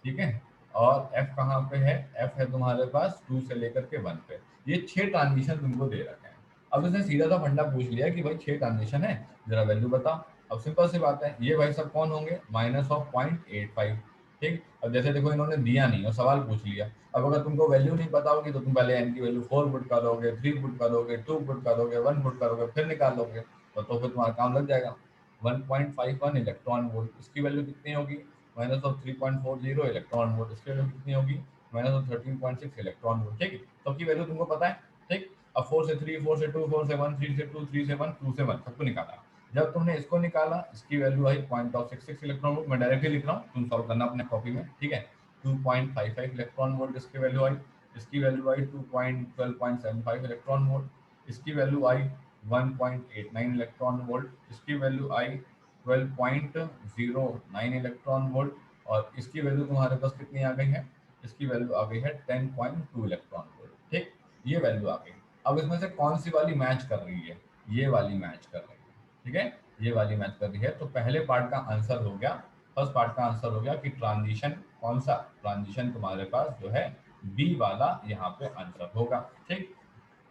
ठीक है। और एफ कहाँ पे है, एफ है तुम्हारे पास 2 से लेकर के 1 पे। ये 6 ट्रांजिशन तुमको दे रखे हैं। अब इसने सीधा सा फंडा पूछ लिया कि भाई 6 ट्रांजिशन है, जरा वैल्यू बताओ। अब सिंपल सी बात है, ये भाई सब कौन होंगे, -0.85, ठीक। अब जैसे देखो इन्होंने दिया नहीं और सवाल पूछ लिया, अब अगर तुमको वैल्यू नहीं पता होगी तो तुम पहले n की वैल्यू 4 पुट करोगे, 3 पुट करोगे, 2 पुट करोगे, 1 पुट करोगे, फिर निकालोगे, तो फिर तुम्हारा काम लग जाएगा। 1.51 इलेक्ट्रॉन वोल्ट, इसकी वैल्यू कितनी होगी? माइनस ऑफ 3.40 इलेक्ट्रॉन वोल्ट, इसकी वैल्यू कितनी होगी? Minus of 13.6 electron volt. ठीक है, सबकी वैल्यू तुमको पता है। ठीक। अब 4 से 3, 4 से 2, 4 से 1, 3 से 2, 3 से 1, 2 से 1 सबको निकाला। जब तुमने इसको निकाला, इसकी वैल्यू आई 0.66 इलेक्ट्रॉन वोल्ट। मैं डायरेक्टली लिख रहा हूँ, तुम सॉल्व करना अपने कॉपी में। ठीक है, 2.55 इलेक्ट्रॉन वोल्ट इसकी वैल्यू आई। इसकी वैल्यू आई 2.12.75 इलेक्ट्रॉन वोल्ट। इसकी वैल्यू आई 1.89 इलेक्ट्रॉन वोल्ट। इसकी वैल्यू आई 12.09 इलेक्ट्रॉन वोल्ट। और इसकी वैल्यू तुम्हारे पास कितनी आ गई है? इसकी वैल्यू आ गई है 10.2 इलेक्ट्रॉन वोल्ट। ठीक, ये वैल्यू आ गई। अब इसमें से कौन सी वाली मैच कर रही है? ये वाली मैच कर रही है। ठीक है, ये वाली मैच कर रही है। तो पहले पार्ट का आंसर हो गया, फर्स्ट पार्ट का आंसर हो गया कि ट्रांजिशन कौन सा? ट्रांजिशन तुम्हारे पास जो है बी वाला यहाँ पे आंसर होगा। ठीक।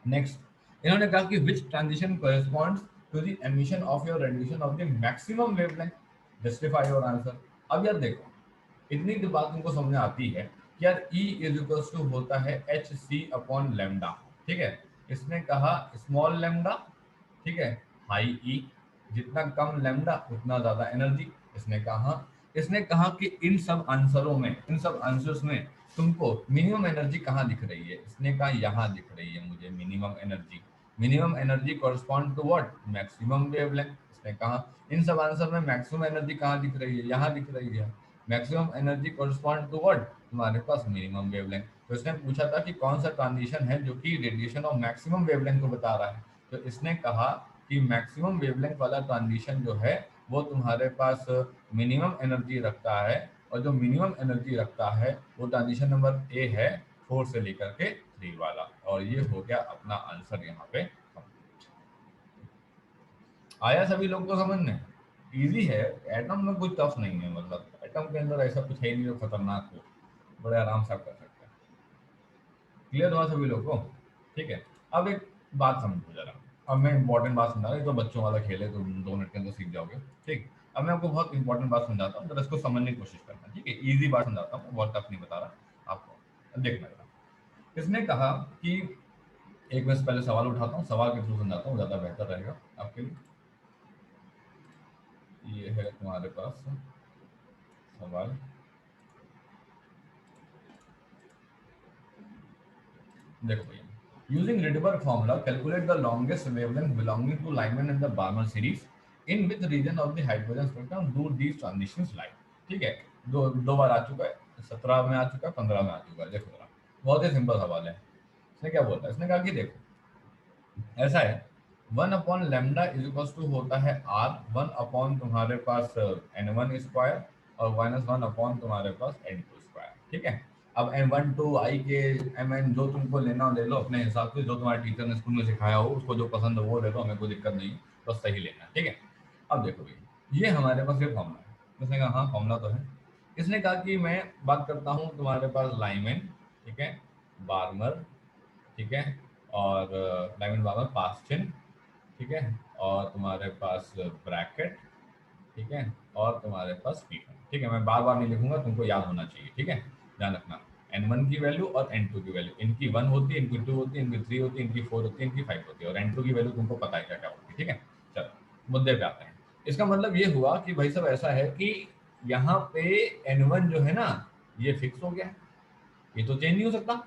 नेक्स्ट इन्होंने कहा कि which transition corresponds to the emission of your radiation of the maximum wavelength, justify your answer. अब यार देखो, इतनी तो बात तुमको समझ में आती है कि यार E इज इक्वल्स टू होता है एच सी अपॉन लेमडा। ठीक है, इसने कहा स्मॉल लेमडा, ठीक है, हाई ई, जितना कम लेमडा उतना ज्यादा एनर्जी। इसने कहा कि इन सब आंसरों में, इन सब आंसर्स में तुमको मिनिमम एनर्जी कहाँ दिख रही है? इसने कहा यहाँ दिख रही है मुझे minimum energy. Minimum energy correspond to what? Maximum wavelength. इसने कहा इन सब आंसर में मैक्सिमम एनर्जी कहाँ दिख रही है? यहाँ दिख रही है। Maximum energy correspond to what? तुम्हारे पास मिनिमम वेवलेंथ। तो इसने पूछा था कि कौन सा ट्रांजिशन है जो कि रेडिएशन ऑफ मैक्सिमम वेवलेंथ को बता रहा है। तो इसने कहा कि मैक्सिमम वेवलेंथ वाला ट्रांजिशन जो है वो तुम्हारे पास मिनिमम एनर्जी रखता है। और जो मिनिमम एनर्जी रखता है वो ट्रांजिशन नंबर ए है, 4 से लेकर के 3 वाला। और ये हो गया अपना आंसर यहाँ पे। आया सभी लोग को समझ में? इजी है, एटम में कुछ टफ नहीं है, मतलब एटम के अंदर ऐसा कुछ है नहीं जो खतरनाक हो, बड़े आराम से आप कर सकते हैं। क्लियर हुआ सभी लोग को? ठीक है, अब एक बात समझो जरा। अब मैं इंपॉर्टेंट बात समझा रहा हूँ, तो बच्चों वाला खेल है, तो 2 मिनट के अंदर सीख जाओगे। ठीक, अब मैं आपको बहुत इंपॉर्टेंट बात समझाता हूँ, जरा इसको समझने की कोशिश करना। ठीक है, इजी बात समझाता हूँ, बहुत टफ नहीं बता रहा आपको। अब देखना जरा, इसने कहा कि एक मैं पहले सवाल उठाता हूँ, सवाल के थ्रू समझाता हूँ, ज़्यादा बेहतर रहेगा आपके लिए। ये है तुम्हारे पास सवाल। देखो भैया, using Rydberg formula calculate the longest wavelength belonging to Lyman in the Balmer series in which region of the hydrogen spectrum do these transitions like. ठीक है, दो बार आ चुका है, 17 में आ चुका है, 15 में आ चुका है। देखो जरा, बहुत ही सिंपल सवाल है। इसने क्या बोला? इसने कहा कि देखो ऐसा है, 1/λ इज इक्वल टू होता है R, 1 तुम्हारे पास n1 स्क्वायर और -1 तुम्हारे पास n2 स्क्वायर। ठीक है, अब n1 2 आई के mn जो तुमको लेना हो ले लो अपने हिसाब से, जो तुम्हारे टीचर ने स्कूल में सिखाया हो उसको जो पसंद हो वो ले लो, हमें कोई दिक्कत नहीं, बस सही लेना। ठीक है, अब देखो भाई, ये हमारे पास ये फॉर्मूला है। इसने कहा हाँ फॉर्मूला तो है। इसने कहा कि मैं बात करता हूँ तुम्हारे पास लाइमन, ठीक है, बार्मर, ठीक है, और डायमंड बाबा पास चिन्ह, ठीक है, और तुम्हारे पास ब्रैकेट, ठीक है, और तुम्हारे पास स्पीकर। ठीक है, मैं बार बार नहीं लिखूंगा, तुमको याद होना चाहिए। ठीक है, ध्यान रखना, n1 की वैल्यू और n2 की वैल्यू, इनकी 1 होती है, इनकी 2 होती है, इनकी 3 होती है, इनकी 4 होती है, इनकी 5 होती है, और n2 की वैल्यू तुमको पता है क्या क्या होती है। ठीक है, चलो मुद्दे पे आते हैं। इसका मतलब ये हुआ कि भाई सब ऐसा है कि यहाँ पे n1 जो है ना, ये फिक्स हो गया, ये तो चेंज नहीं हो सकता,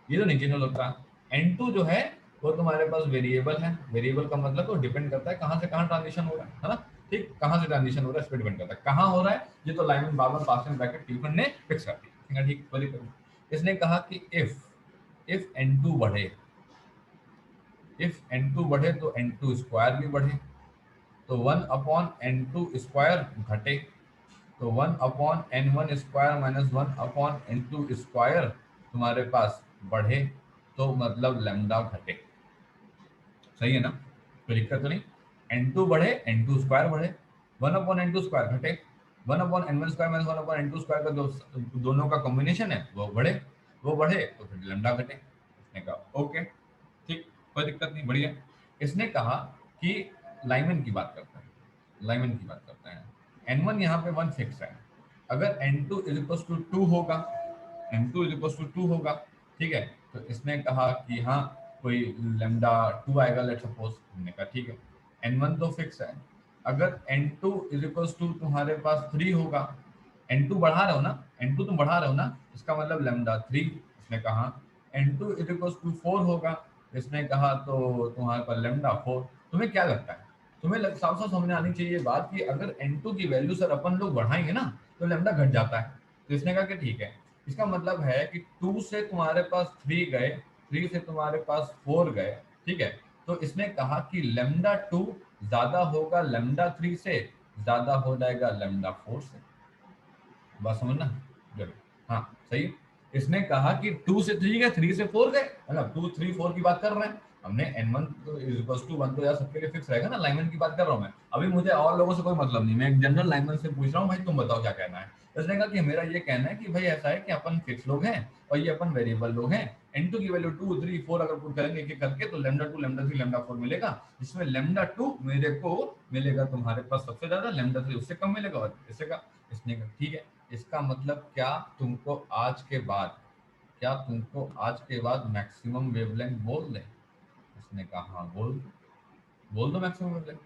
ये तो नहीं चेंज हो सकता। n2 जो है वो तुम्हारे पास वेरिएबल है। वेरिएबल का मतलब वो डिपेंड करता है कहाँ से कहाँ ट्रांजिशन हो रहा है ना। ठीक, कहाँ से ट्रांजिशन हो रहा है इस पर डिपेंड करता है, कहाँ हो रहा है ये तो Lyman barber pascal bracket tiffin ने फिक्स कर दिया। ठीक, कोई दिक्कत नहीं। इसने कहा कि इफ n2 बढ़े, इफ n2 बढ़े तो n2 स्क्वायर भी बढ़े, तो 1/n2 स्क्वायर घटे, तो 1/n1 square minus 1/n2 square तुम्हारे पास बढ़े, तो मतलब लैम्डा घटे। सही है ना, कोई दिक्कत तो नहीं। n2 बढ़े, n2 स्क्वायर बढ़े, 1/n2 स्क्वायर घटे, 1/n1 square minus 1/n2 square का जो दोनों का कॉम्बिनेशन है वो बढ़े, वो बढ़े तो फिर लैम्डा घटे। इसने कहा ओके, ठीक, कोई दिक्कत नहीं, बढ़िया। इसने कहा कि लाइमन की बात करते हैं, लाइमन की बात करते हैं। n1 यहाँ पे 1 फिक्स है। अगर n2 इज इक्वल टू 2 होगा, n2 इज इक्वल टू 2 होगा, ठीक है, तो इसने कहा कि हाँ कोई लेमडा 2 आएगा, लेट सपोज, हमने कहा ठीक है, n1 तो फिक्स है। अगर n2 इज इक्वल टू तुम्हारे पास 3 होगा, n2 बढ़ा रहे हो ना, n2 तुम बढ़ा रहे हो ना, इसका मतलब लेमडा 3, इसने कहा n2 इज इक्वल टू 4 होगा, इसने कहा तो तुम्हारे पास लेमडा 4। तुम्हें क्या लगता है, तुम्हें साफ साफ समझ आनी चाहिए बात कि अगर n2 की वैल्यू सर अपन लोग बढ़ाएंगे ना तो लेमडा घट जाता है। तो इसने कहा कि ठीक है, इसका मतलब है कि 2 से तुम्हारे पास 3 गए, 3 से तुम्हारे पास 4 गए, ठीक है, तो इसने कहा कि लेमडा 2 ज्यादा होगा लेमडा 3 से, ज्यादा हो जाएगा लेमडा 4 से। बात समझना जरूर, हाँ सही है। इसने कहा कि 2 से 3 गए, 3 से 4 गए, मतलब 2 3 4 की बात कर रहे हैं हमने, n1 तो इज इक्वल टू 1 तो यार सबके लिए फिक्स रहेगा ना, लाइनमैन की बात कर रहा हूँ मैं, अभी मुझे और लोगों से कोई मतलब नहीं, मैं एक जनरल लाइनमैन से पूछ रहा हूँ, भाई तुम बताओ क्या कहना है। इसने कहा कि मेरा ये कहना है कि भाई ऐसा है कि अपन फिक्स लोग हैं और ये अपन वेरिएबल लोग हैं, n2 की वैल्यू 2 3 4 अगर पुट करेंगे एक एक करके तो लेमडा 2 लेमडा 3 लेमडा 4 मिलेगा, जिसमें लेमडा 2 मेरे को मिलेगा तुम्हारे पास सबसे ज्यादा, लेमडा 3 उससे कम मिलेगा और इससे का। इसने कहा ठीक है, इसका मतलब क्या तुमको आज के बाद, क्या तुमको आज के बाद मैक्सिमम वेवलेंथ बोल दें? उसने कहा हाँ बोल दो मैक्सिमम वेवलेंथ।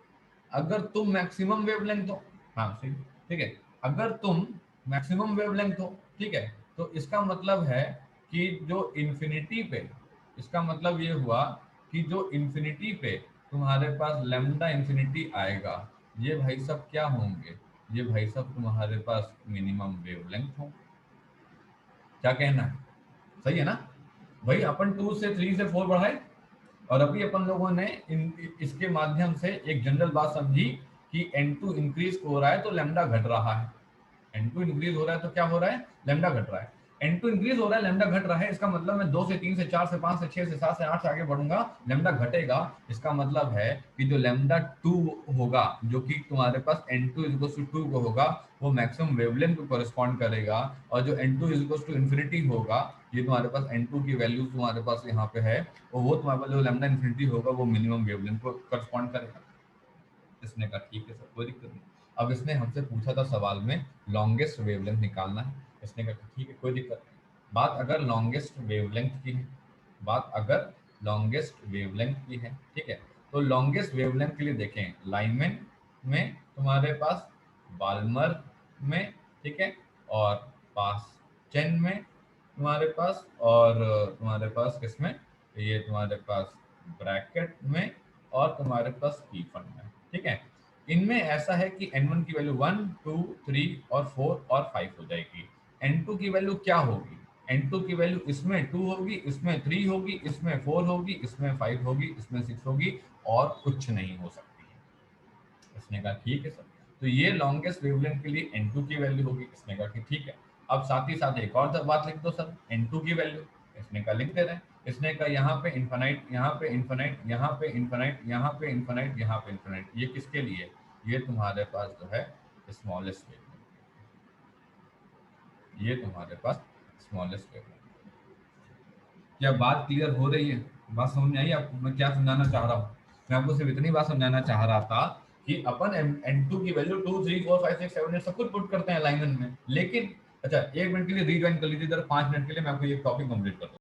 अगर तुम मैक्सिमम वेवलेंथ हो, हाँ सही, ठीक है, अगर तुम मैक्सिमम वेवलेंथ हो, ठीक है, तो इसका मतलब है कि जो इन्फिनिटी पे, इसका मतलब ये हुआ कि जो इन्फिनिटी पे तुम्हारे पास लेमडा इन्फिनिटी आएगा, ये भाई सब क्या होंगे, ये भाई सब तुम्हारे पास मिनिमम वेवलेंथ होंगे। क्या कहना है, सही है ना? वही अपन 2 से 3 से 4 बढ़ाए और अभी अपन लोगों ने इसके माध्यम से एक जनरल बात समझी कि n2 इंक्रीज हो रहा है तो लेमडा घट रहा है, n2 इंक्रीज हो रहा है तो क्या हो रहा है, लेमडा घट रहा है। n2 इंक्रीज हो रहा है, लेमडा घट रहा है, इसका मतलब मैं 2 से 3 से 4 से 5 से 6 से 7 से 8 से आगे बढ़ूंगा, लेमडा घटेगा। इसका मतलब है कि जो लेमडा 2 होगा, जो कि तुम्हारे पास n2 2 को होगा, वो मैक्सिमम वेवलेंथ को कॉरेस्पॉन्ड करेगा, और जो n2 इन्फिनिटी होगा, ये तुम्हारे पास n2 की वैल्यू तुम्हारे पास यहाँ पे है, और वो तुम्हारे पास जो लेमडा इन्फिनिटी होगा वो मिनिमम वेवलेंथ को कॉरेस्पॉन्ड करेगा। इसने कहा ठीक है सर, कोई दिक्कत नहीं। अब इसने हमसे पूछा था सवाल में लॉन्गेस्ट वेवलेंथ निकालना है, इसने कहा ठीक है कोई दिक्कत नहीं। बात अगर लॉन्गेस्ट वेवलेंथ की है, बात अगर लॉन्गेस्ट वेवलेंथ की है, ठीक है, तो लॉन्गेस्ट वेवलेंथ के लिए देखें, लाइनमैन में तुम्हारे पास, बाल्मर में, ठीक है, और पास चेन में तुम्हारे पास, और तुम्हारे पास किसमें, ये तुम्हारे पास ब्रैकेट में, और तुम्हारे पास स्टीफन में, ठीक है। इनमें ऐसा है कि n1 की वैल्यू 1 2 3 और 4 और 5 हो जाएगी। n2 की वैल्यू क्या होगी, n2 की वैल्यू इसमें 2 होगी, इसमें 3 होगी, इसमें 4 होगी, इसमें 5 होगी, इसमें 6 होगी, और कुछ नहीं हो सकती है। इसने कहा ठीक है सर, तो ये लॉन्गेस्ट वेवलेंथ के लिए n2 की वैल्यू होगी। इसने कहा कि ठीक है। अब साथ ही साथ एक और बात लिख दो सर, n2 की वैल्यू। इसने कहा लिख दे रहे हैं। इसने कहा यहाँ पे इन्फानाइट, यहाँ पे इन्फानाइट, यहाँ पे इन्फानाइट, यहाँ पे इन्फानाइट, यहाँ पे इन्फानाइट, ये किसके लिए, ये तुम्हारे पास जो है स्मॉलेस्ट वेवलेंथ, ये तुम्हारे पास स्मॉलेस्ट वेवलेंथ। क्या बात क्लियर हो रही है, बात समझ में आई आपको मैं क्या समझाना चाह रहा हूँ? मैं आपको सिर्फ इतनी बात समझाना चाह रहा था कि अपन n2 की वैल्यू 2 3 4 5 6 7 8 सब कुछ पुट करते हैं अलाइनमेंट में, लेकिन अच्छा 1 मिनट के लिए रीज्वाइन कर लीजिए इधर, 5 मिनट के लिए मैं आपको ये टॉपिक कंप्लीट कर दूँ।